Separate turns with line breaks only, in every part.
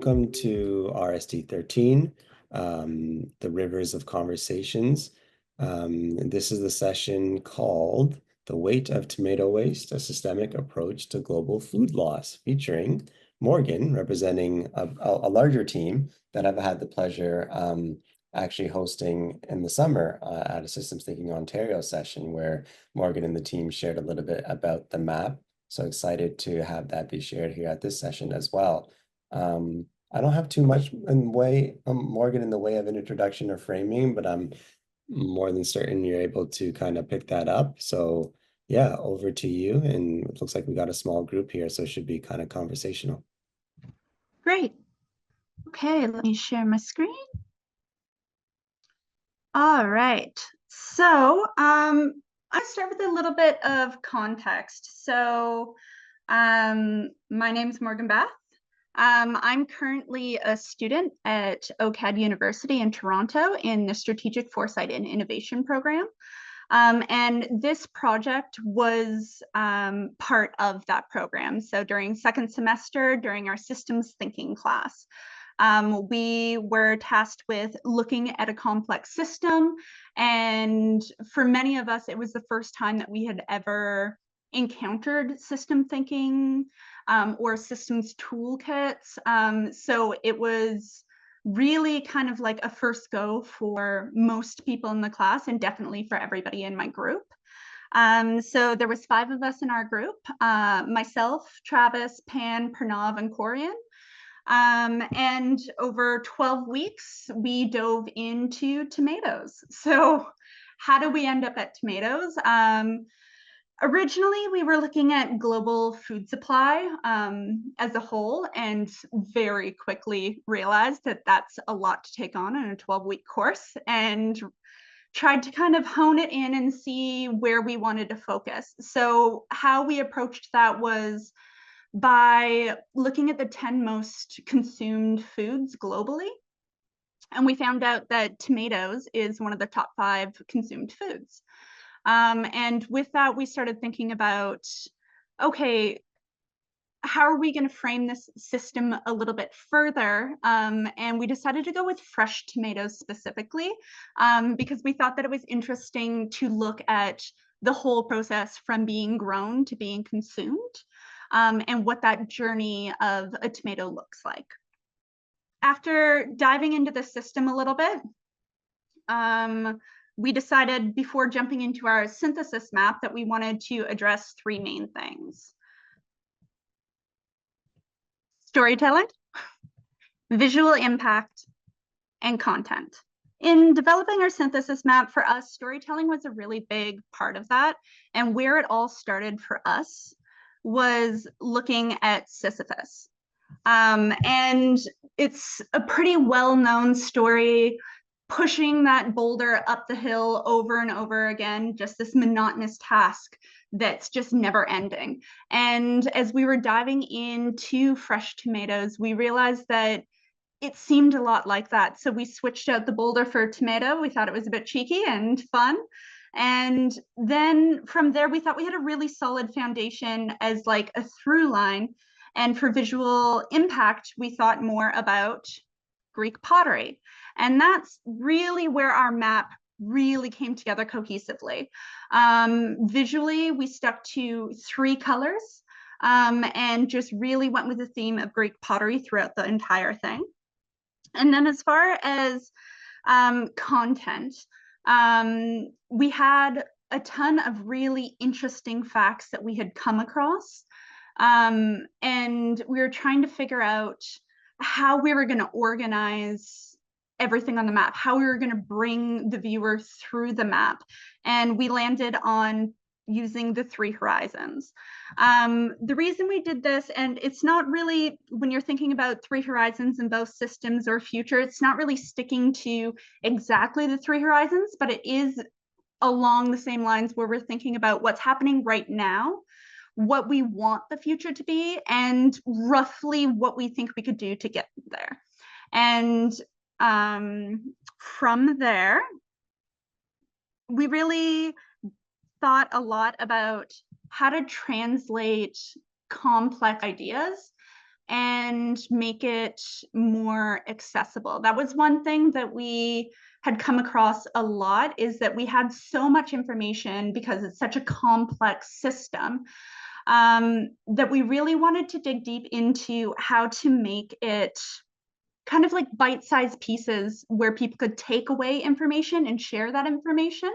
welcome to RST 13, the Rivers of Conversations. This is the session called The Weight of Tomato Waste, a Systemic Approach to Global Food Loss, featuring Morgan, representing a larger team that I've had the pleasure actually hosting in the summer at a Systems Thinking Ontario session where Morgan and the team shared a little bit about the map. So excited to have that be shared here at this session as well. I don't have too much in way, Morgan, in the way of an introduction or framing, but I'm more than certain you're able to kind of pick that up. So yeah, over to you. And it looks like we got a small group here, so it should be kind of conversational.
Great. Okay, let me share my screen. All right. So I start with a little bit of context. So my name is Morgan Beth. I'm currently a student at OCAD University in Toronto in the Strategic Foresight and Innovation program. And this project was part of that program. So during second semester, during our systems thinking class, we were tasked with looking at a complex system. And for many of us, it was the first time that we had ever encountered system thinking or systems toolkits. So it was really kind of like a first go for most people in the class and definitely for everybody in my group. So there was 5 of us in our group, myself, Travis, Pan, Pranav, and Corian. And over 12 weeks, we dove into tomatoes. So how do we end up at tomatoes? Originally, we were looking at global food supply as a whole, and very quickly realized that that's a lot to take on in a 12-week course, and tried to kind of hone it in and see where we wanted to focus. So how we approached that was by looking at the 10 most consumed foods globally. And we found out that tomatoes is one of the top 5 consumed foods. And with that, we started thinking about, okay, how are we going to frame this system a little bit further? And we decided to go with fresh tomatoes specifically, because we thought that it was interesting to look at the whole process from being grown to being consumed, and what that journey of a tomato looks like. After diving into the system a little bit, we decided before jumping into our synthesis map that we wanted to address 3 main things: storytelling, visual impact, and content. In developing our synthesis map, for us, storytelling was a really big part of that. And where it all started for us was looking at Sisyphus. And it's a pretty well-known story, pushing that boulder up the hill over and over again, just this monotonous task that's just never ending. And as we were diving into fresh tomatoes, we realized that it seemed a lot like that. So we switched out the boulder for tomato. We thought it was a bit cheeky and fun. And then from there, we thought we had a really solid foundation as like a through line. And for visual impact, we thought more about Greek pottery. And that's really where our map really came together cohesively. Visually, we stuck to 3 colors and just really went with the theme of Greek pottery throughout the entire thing. And then as far as content, we had a ton of really interesting facts that we had come across. And we were trying to figure out how we were going to organize everything on the map, how we were going to bring the viewer through the map. And we landed on using the 3 horizons. The reason we did this, and it's not really, when you're thinking about 3 horizons in both systems or future, it's not really sticking to exactly the 3 horizons, but it is along the same lines where we're thinking about what's happening right now, what we want the future to be, and roughly what we think we could do to get there. And from there, we really thought a lot about how to translate complex ideas and make it more accessible. That was one thing that we had come across a lot, is that we had so much information because it's such a complex system, that we really wanted to dig deep into how to make it kind of like bite-sized pieces where people could take away information and share that information,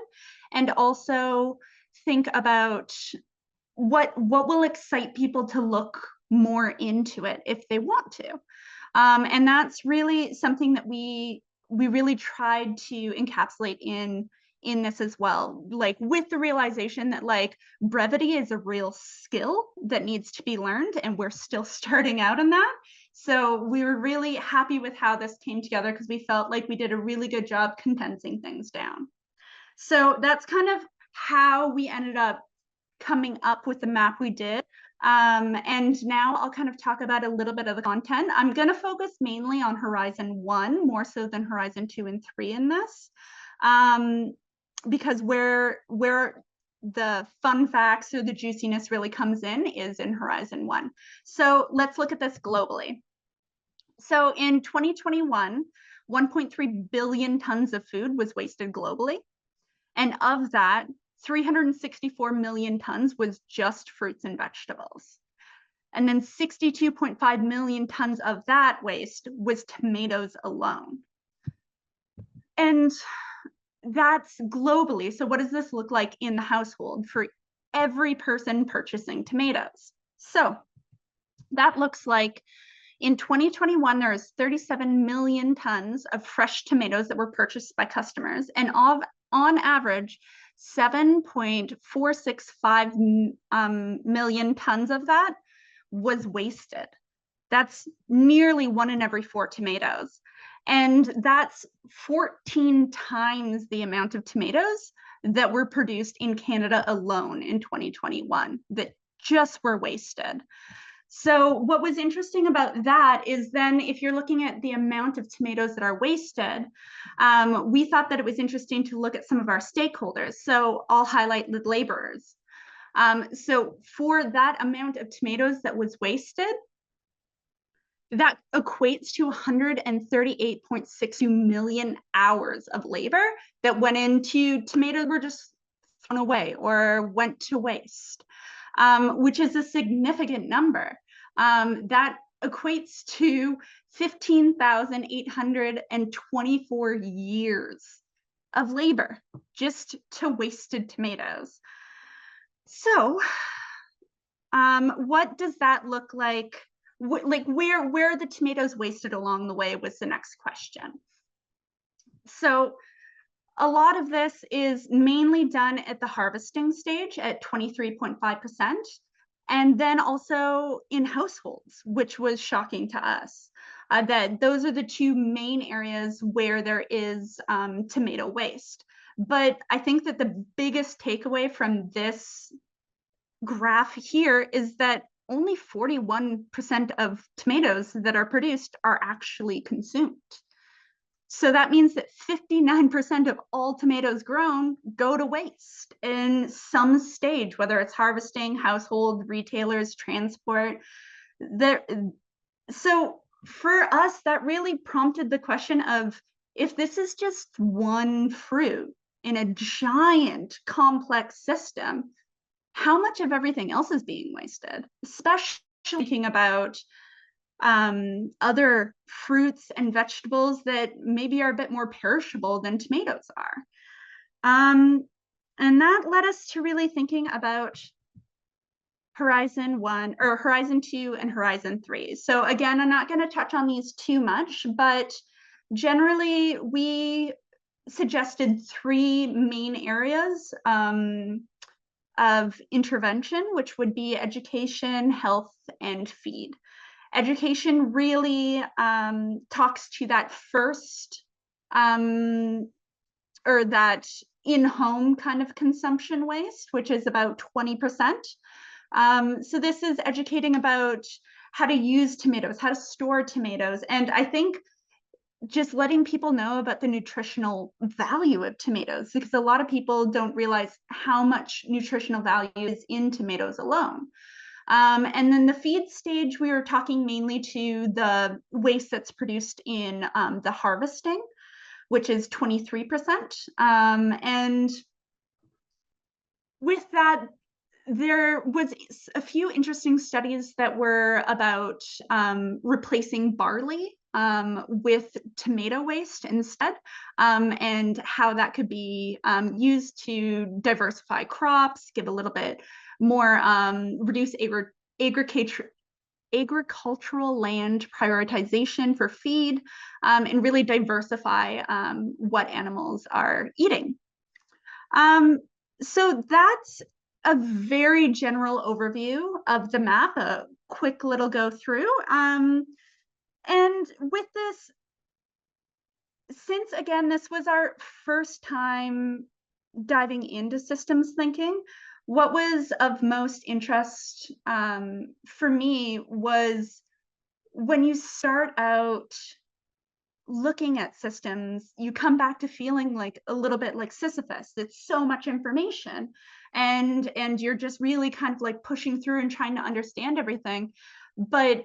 and also think about what will excite people to look more into it if they want to. And that's really something that we really tried to encapsulate in this as well, like with the realization that like brevity is a real skill that needs to be learned, and we're still starting out in that. So we were really happy with how this came together, because we felt like we did a really good job condensing things down. So that's kind of how we ended up coming up with the map we did. And now I'll kind of talk about a little bit of the content. I'm going to focus mainly on Horizon 1, more so than Horizon 2 and 3 in this, because where the fun facts or the juiciness really comes in is in Horizon 1. So let's look at this globally. So in 2021, 1.3 billion tons of food was wasted globally. And of that, 364 million tons was just fruits and vegetables. And then 62.5 million tons of that waste was tomatoes alone. And that's globally. So what does this look like in the household for every person purchasing tomatoes? So that looks like in 2021, there was 37 million tons of fresh tomatoes that were purchased by customers, and on average, 7.465 million tons of that was wasted. That's nearly 1 in every 4 tomatoes. And that's 14 times the amount of tomatoes that were produced in Canada alone in 2021 that just were wasted. So what was interesting about that is then if you're looking at the amount of tomatoes that are wasted, we thought that it was interesting to look at some of our stakeholders. So I'll highlight the laborers. So for that amount of tomatoes that was wasted, that equates to 138.62 million hours of labor that went into tomatoes were just thrown away or went to waste. Which is a significant number. That equates to 15,824 years of labor just to wasted tomatoes. So what does that look like? Like where are the tomatoes wasted along the way was the next question. So a lot of this is mainly done at the harvesting stage at 23.5%, and then also in households, which was shocking to us. That those are the 2 main areas where there is tomato waste. But I think that the biggest takeaway from this graph here is that only 41% of tomatoes that are produced are actually consumed. So that means that 59% of all tomatoes grown go to waste in some stage, whether it's harvesting, household, retailers, transport. So for us, that really prompted the question of, if this is just one fruit in a giant complex system, how much of everything else is being wasted? Especially thinking about other fruits and vegetables that maybe are a bit more perishable than tomatoes are. And that led us to really thinking about Horizon 1 or Horizon 2 and Horizon 3. So again, I'm not going to touch on these too much, but generally we suggested 3 main areas of intervention, which would be education, health, and feed. Education really talks to that first or that in-home kind of consumption waste, which is about 20%. So this is educating about how to use tomatoes, how to store tomatoes. And I think just letting people know about the nutritional value of tomatoes, because a lot of people don't realize how much nutritional value is in tomatoes alone. And then the feed stage, we were talking mainly to the waste that's produced in the harvesting, which is 23%. And with that, there was a few interesting studies that were about replacing barley with tomato waste instead, and how that could be used to diversify crops, give a little bit more, reduce agricultural land prioritization for feed, and really diversify what animals are eating. So that's a very general overview of the map, a quick little go through. And with this, since again, this was our first time diving into systems thinking, what was of most interest for me was when you start out looking at systems, you come back to feeling like a little bit like Sisyphus. It's so much information, and you're just really kind of like pushing through and trying to understand everything. But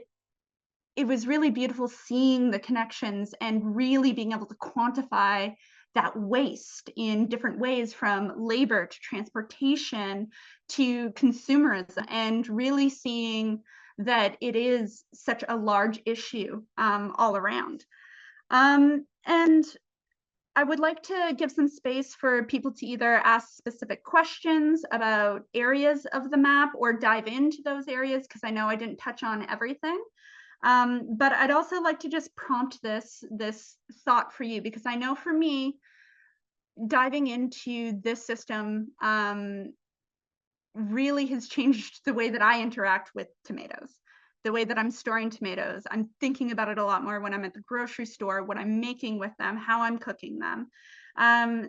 it was really beautiful seeing the connections and really being able to quantify that waste in different ways, from labor to transportation to consumerism, and really seeing that it is such a large issue all around. And I would like to give some space for people to either ask specific questions about areas of the map or dive into those areas, because I know I didn't touch on everything. But I'd also like to just prompt this thought for you, because I know for me, diving into this system really has changed the way that I interact with tomatoes, the way that I'm storing tomatoes. I'm thinking about it a lot more when I'm at the grocery store, what I'm making with them, how I'm cooking them.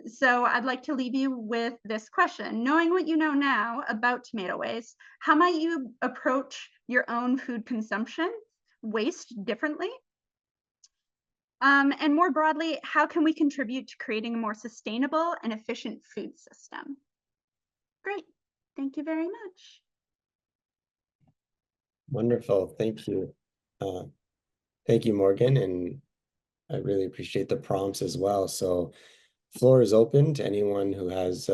So I'd like to leave you with this question. Knowing what you know now about tomato waste, how might you approach your own food consumption waste differently? And more broadly, how can we contribute to creating a more sustainable and efficient food system? Great. Thank you very much.
Wonderful. Thank you. Thank you, Morgan. And I really appreciate the prompts as well. So floor is open to anyone who has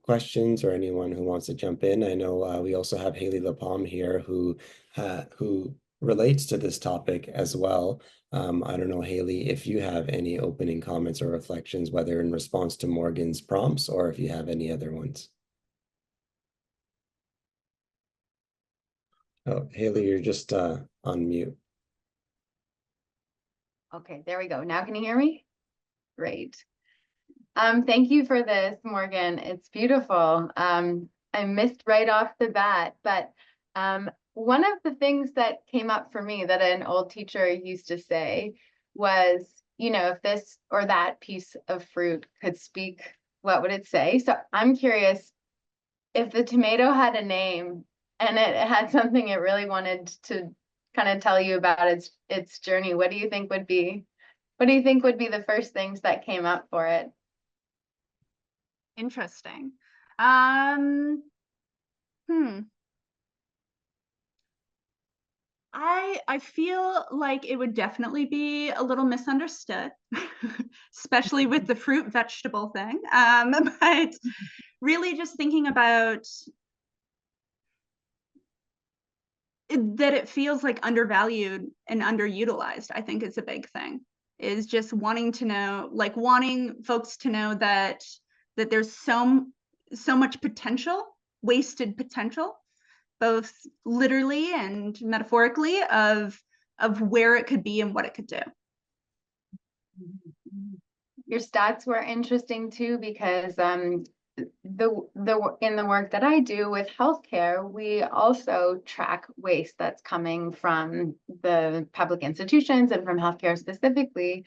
questions or anyone who wants to jump in. I know we also have Haley Lapalm here who relates to this topic as well. I don't know, Haley, if you have any opening comments or reflections, whether in response to Morgan's prompts or if you have any other ones. Oh, Haley, you're just on mute.
Okay, there we go. Now can you hear me? Great. Thank you for this, Morgan. It's beautiful. I missed right off the bat, but one of the things that came up for me that an old teacher used to say was, you know, if this or that piece of fruit could speak, what would it say? So I'm curious, if the tomato had a name and it had something it really wanted to kind of tell you about its journey, what do you think would be the first things that came up for it?
Interesting. I feel like it would definitely be a little misunderstood, especially with the fruit vegetable thing. But really just thinking about that it feels like undervalued and underutilized, I think is a big thing, is just wanting to know, like wanting folks to know that there's so much potential, wasted potential, both literally and metaphorically, of where it could be and what it could do.
Your stats were interesting too, because in the work that I do with healthcare, we also track waste that's coming from the public institutions and from healthcare specifically.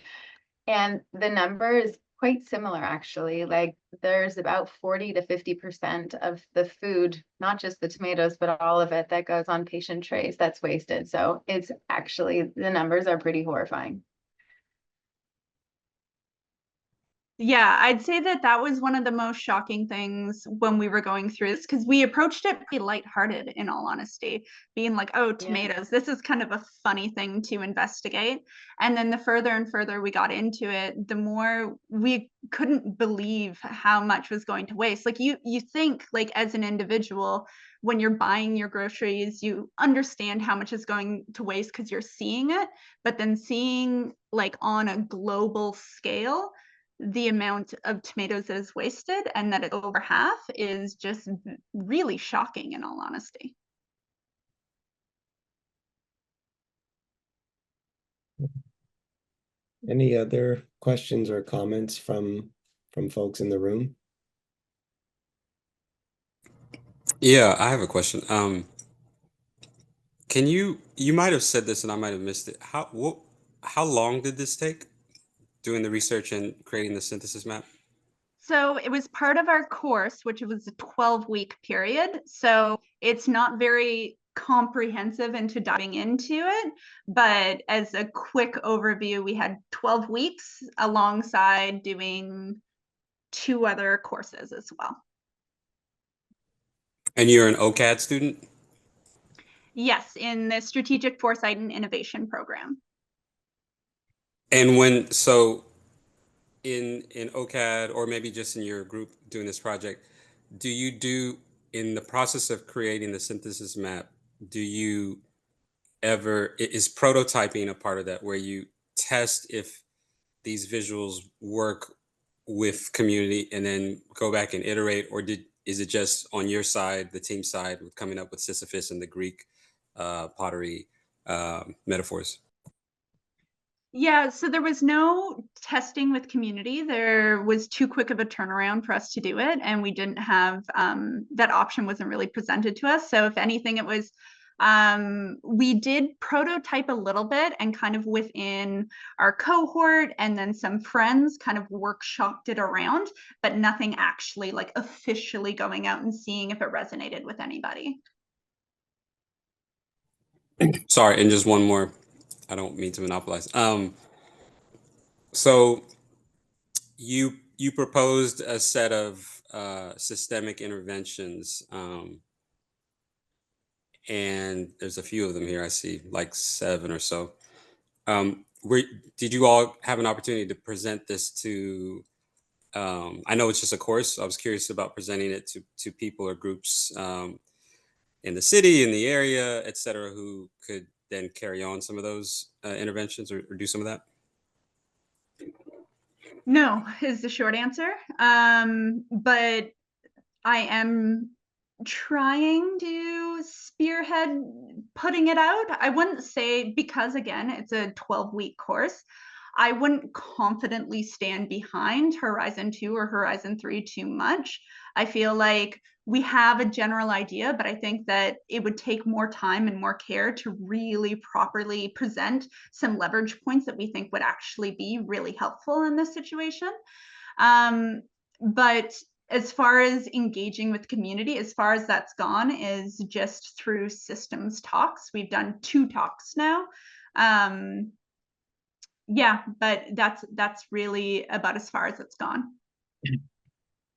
And the number is quite similar, actually. Like there's about 40 to 50% of the food, not just the tomatoes, but all of it that goes on patient trays that's wasted. So it's actually, the numbers are pretty horrifying.
Yeah, I'd say that that was one of the most shocking things when we were going through this, because we approached it pretty lighthearted, in all honesty, being like, oh, tomatoes, this is kind of a funny thing to investigate. And then the further and further we got into it, the more we couldn't believe how much was going to waste. Like you think, like, as an individual, when you're buying your groceries, you understand how much is going to waste because you're seeing it, but then seeing, like, on a global scale, the amount of tomatoes that is wasted, and that it's over half, is just really shocking, in all honesty.
Any other questions or comments from folks in the room?
Yeah, I have a question. Can you might have said this and I might have missed it. How long did this take doing the research and creating the synthesis map?
So it was part of our course, which was a 12-week period. So it's not very comprehensive into diving into it. But as a quick overview, we had 12 weeks alongside doing 2 other courses as well.
And you're an OCAD student?
Yes, in the Strategic Foresight and Innovation program.
And when so in OCAD or maybe just in your group doing this project, do you do in the process of creating the synthesis map, do you ever is prototyping a part of that where you test if these visuals work with community and then go back and iterate, or is it just on your side, the team side, with coming up with Sisyphus and the Greek pottery metaphors?
Yeah, so there was no testing with community. There was too quick of a turnaround for us to do it, and we didn't have that option wasn't really presented to us. So if anything, it was we did prototype a little bit and kind of within our cohort, and then some friends kind of workshopped it around, but nothing actually like officially going out and seeing if it resonated with anybody.
Sorry, and just one more. I don't mean to monopolize. So you proposed a set of systemic interventions, and there's a few of them here. I see like 7 or so. Where did you all have an opportunity to present this to? I know it's just a course. So I was curious about presenting it to people or groups in the city, in the area, et cetera, who could then carry on some of those interventions or do some of that.
No, is the short answer. But I am trying to spearhead putting it out. I wouldn't say, because again, it's a 12-week course, I wouldn't confidently stand behind Horizon 2 or Horizon 3 too much. I feel like we have a general idea, but I think that it would take more time and more care to really properly present some leverage points that we think would actually be really helpful in this situation. But as far as engaging with community, as far as that's gone, is just through systems talks. We've done 2 talks now. Yeah, but that's really about as far as it's gone.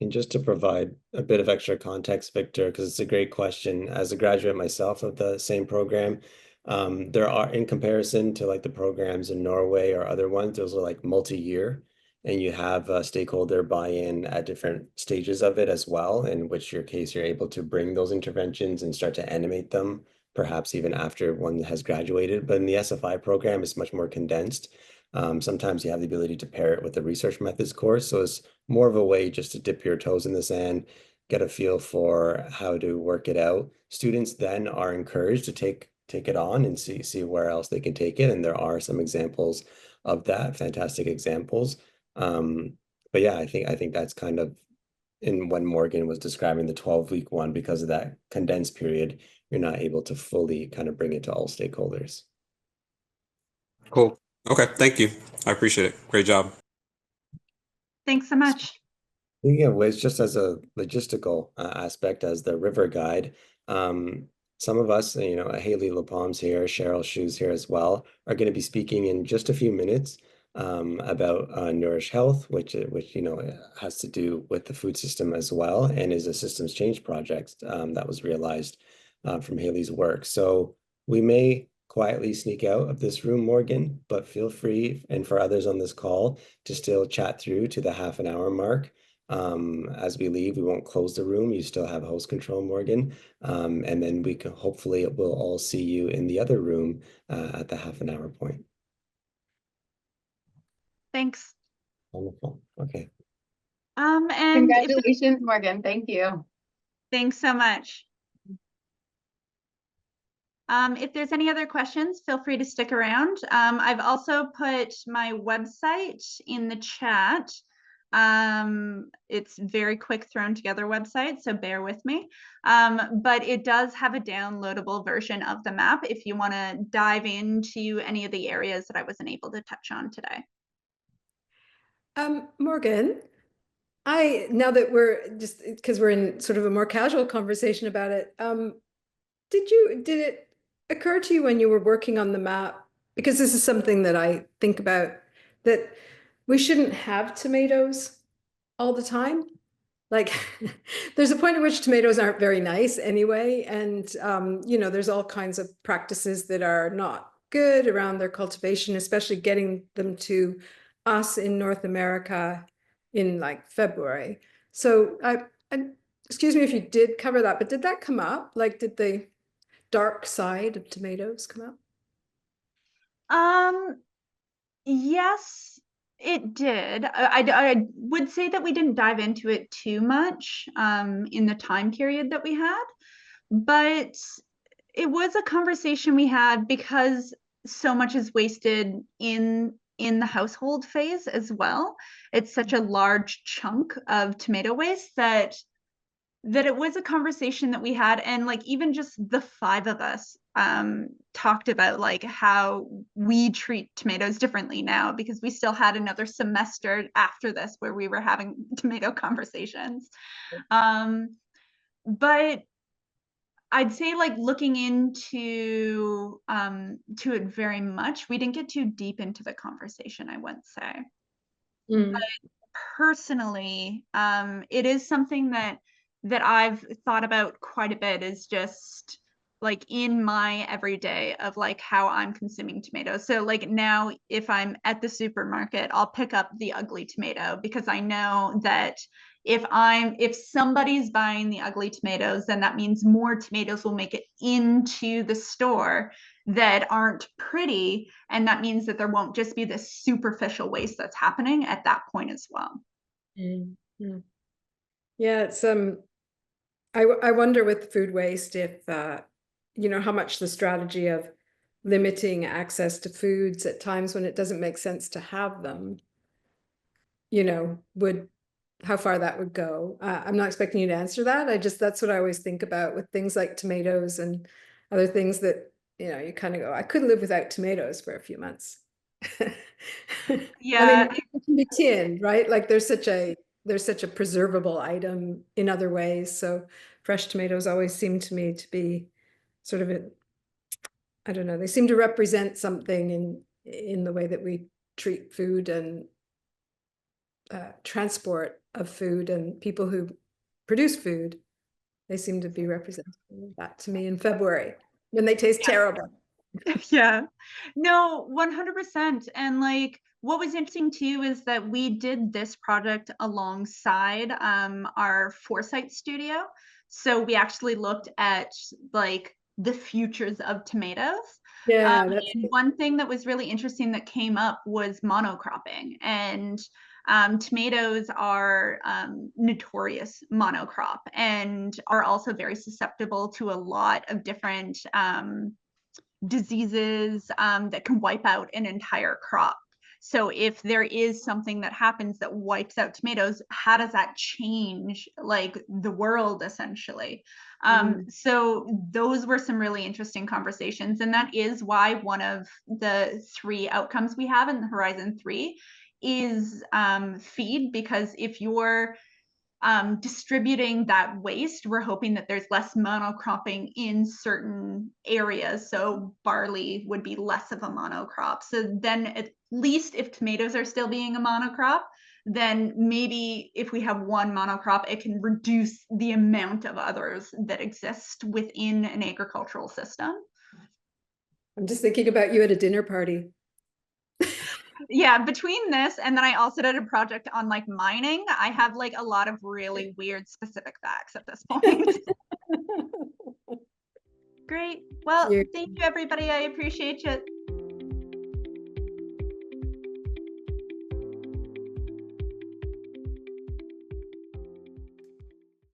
And just to provide a bit of extra context, Victor, because it's a great question. As a graduate myself of the same program, there are, in comparison to like the programs in Norway or other ones, those are like multi-year, and you have stakeholder buy-in at different stages of it as well, in which your case you're able to bring those interventions and start to animate them, perhaps even after one has graduated. But in the SFI program, it's much more condensed. Sometimes you have the ability to pair it with the research methods course, so it's more of a way just to dip your toes in the sand, get a feel for how to work it out. Students then are encouraged to take it on and see where else they can take it. And there are some examples of that, fantastic examples. But yeah, I think that's kind of in when Morgan was describing the 12-week one, because of that condensed period, you're not able to fully kind of bring it to all stakeholders.
Cool. Okay, thank you. I appreciate it. Great job.
Thanks so much.
Speaking of which, just as a logistical aspect, as the river guide, some of us, Haley LaPalme's here, Cheryl Shoes here as well, are going to be speaking in just a few minutes. about Nourish Health, which you know has to do with the food system as well, and is a systems change project that was realized from Haley's work. So we may quietly sneak out of this room, Morgan, but feel free, and for others on this call, to still chat through to the half an hour mark. As we leave, we won't close the room. You still have host control, Morgan. And then we can hopefully we'll all see you in the other room at the half an hour point.
Thanks.
Wonderful. Okay.
And
Congratulations, Morgan. Thank you.
Thanks so much. If there's any other questions, feel free to stick around. I've also put my website in the chat. It's very quick thrown together website, so bear with me. But it does have a downloadable version of the map if you want to dive into any of the areas that I wasn't able to touch on today.
Morgan, now that we're just because we're in sort of a more casual conversation about it, did it occur to you when you were working on the map, because this is something that I think about, that we shouldn't have tomatoes all the time? Like there's a point at which tomatoes aren't very nice anyway, and you know, there's all kinds of practices that are not good around their cultivation, especially getting them to us in North America in like February. So I excuse me if you did cover that, but did that come up? Like, did the dark side of tomatoes come up?
Yes, it did. I would say that we didn't dive into it too much in the time period that we had, but it was a conversation we had because so much is wasted in the household phase as well. It's such a large chunk of tomato waste that it was a conversation that we had, and like even just the five of us talked about like how we treat tomatoes differently now, because we still had another semester after this where we were having tomato conversations. But I'd say like looking into to it very much, we didn't get too deep into the conversation, I wouldn't say. But personally, it is something that I've thought about quite a bit, is just like in my everyday of like how I'm consuming tomatoes. So like now if I'm at the supermarket, I'll pick up the ugly tomato because I know that if somebody's buying the ugly tomatoes, then that means more tomatoes will make it into the store that aren't pretty, and that means that there won't just be this superficial waste that's happening at that point as well.
Yeah, it's I wonder with food waste if you know, how much the strategy of limiting access to foods at times when it doesn't make sense to have them, you know, how far that would go. I'm not expecting you to answer that. That's what I always think about with things like tomatoes and other things that, you know, you kind of go, I could live without tomatoes for a few months.
Yeah.
I mean, it can be tinned, right? Like there's such a preservable item in other ways. So fresh tomatoes always seem to me to be sort of I don't know, they seem to represent something in the way that we treat food and transport of food and people who produce food. They seem to be representing that to me in February when they taste terrible.
Yeah, no, 100%. And like what was interesting too is that we did this project alongside our foresight studio. So we actually looked at like the futures of tomatoes.
Yeah,
and one thing that was really interesting that came up was monocropping, and tomatoes are notorious monocrop and are also very susceptible to a lot of different diseases that can wipe out an entire crop. So if there is something that happens that wipes out tomatoes, how does that change like the world essentially? So those were some really interesting conversations. And that is why one of the 3 outcomes we have in the Horizon 3 is feed, because if you're distributing that waste, we're hoping that there's less monocropping in certain areas. So barley would be less of a monocrop. So then at least if tomatoes are still being a monocrop, then maybe if we have one monocrop, it can reduce the amount of others that exist within an agricultural system.
I'm just thinking about you at a dinner party.
Yeah, between this and then I also did a project on like mining, I have like a lot of really weird specific facts at this point. Great. Well, thank you everybody. I appreciate you